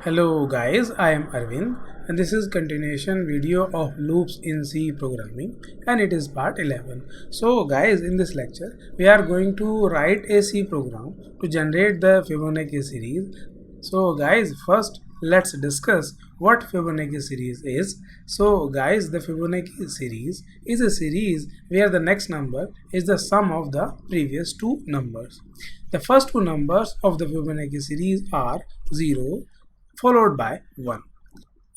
Hello guys, I am Arvind and this is continuation video of loops in C programming and it is part 11. So guys, in this lecture we are going to write a C program to generate the Fibonacci series. So guys, first let's discuss what Fibonacci series is. So guys, the Fibonacci series is a series where the next number is the sum of the previous two numbers. The first two numbers of the Fibonacci series are 0 followed by 1.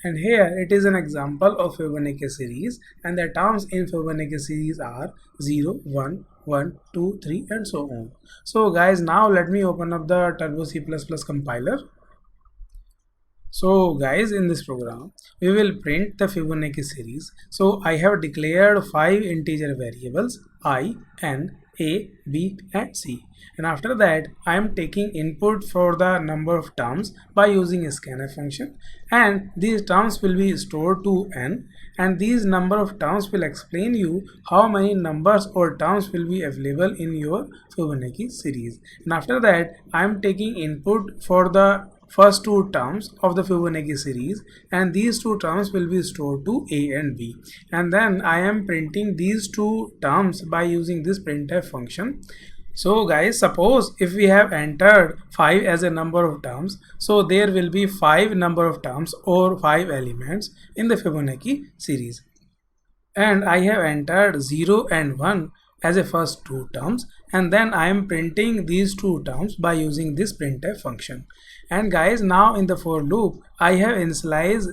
And here it is an example of Fibonacci series, and the terms in Fibonacci series are 0, 1, 1, 2, 3 and so on. So guys, now let me open up the Turbo C++ compiler. So guys, in this program we will print the Fibonacci series. So I have declared 5 integer variables I, N, A, B and C, and after that I am taking input for the number of terms by using a scanf function, and these terms will be stored to N, and these number of terms will explain you how many numbers or terms will be available in your Fibonacci series. And after that I am taking input for the first two terms of the Fibonacci series, and these two terms will be stored to A and B, and then I am printing these two terms by using this printf function. So guys, suppose if we have entered 5 as a number of terms, so there will be 5 number of terms or 5 elements in the Fibonacci series, and I have entered 0 and 1 as a first two terms, and then I am printing these two terms by using this printf function. And guys, now in the for loop I have initialized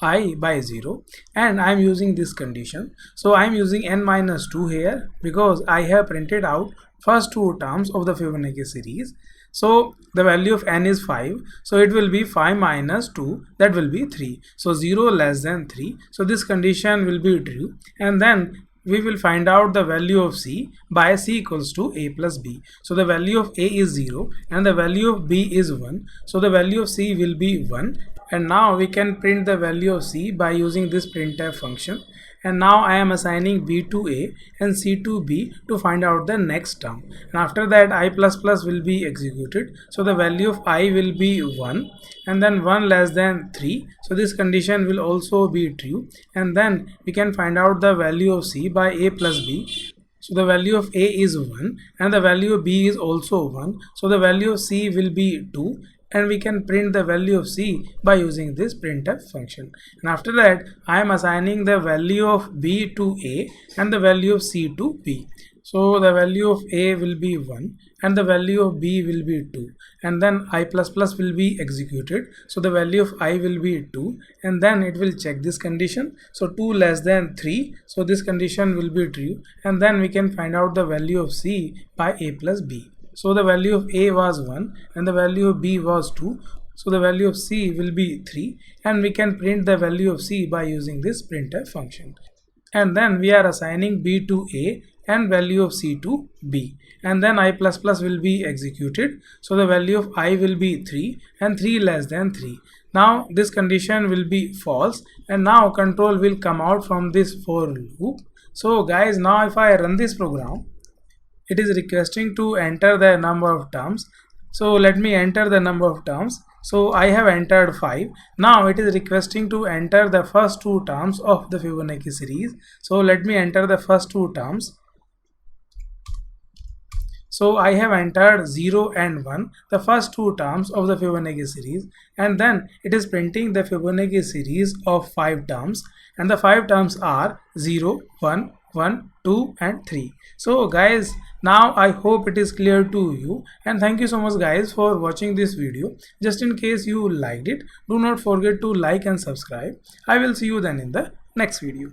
I by 0 and I am using this condition. So I am using n minus 2 here because I have printed out first two terms of the Fibonacci series. So the value of n is 5, so it will be 5 minus 2, that will be 3. So 0 less than 3, so this condition will be true, and then we will find out the value of C by C equals to A plus B. So the value of A is 0 and the value of B is 1. So the value of C will be 1, and now we can print the value of C by using this printf function. And now I am assigning B to A and C to B to find out the next term, and after that I plus plus will be executed. So the value of I will be 1, and then 1 less than 3, so this condition will also be true, and then we can find out the value of C by A plus B. So the value of A is 1 and the value of B is also 1, so the value of C will be 2, and we can print the value of C by using this printf function. And after that I am assigning the value of B to A and the value of C to B. So the value of A will be 1 and the value of B will be 2, and then I plus plus will be executed. So the value of I will be 2, and then it will check this condition. So 2 less than 3, so this condition will be true, and then we can find out the value of C by A plus B. So the value of A was 1 and the value of B was 2, so the value of C will be 3, and we can print the value of C by using this printf function. And then we are assigning B to A and value of C to B, and then I plus plus will be executed. So the value of I will be 3 and 3 less than 3. Now this condition will be false, and now control will come out from this for loop. So guys, now if I run this program, it is requesting to enter the number of terms. So let me enter the number of terms. So I have entered 5. Now it is requesting to enter the first two terms of the Fibonacci series. So let me enter the first two terms. So I have entered 0 and 1, the first two terms of the Fibonacci series, and then it is printing the Fibonacci series of 5 terms, and the 5 terms are 0, 1, 1, 2 and 3. So guys, now I hope it is clear to you, and thank you so much guys for watching this video. Just in case you liked it, do not forget to like and subscribe. I will see you then in the next video.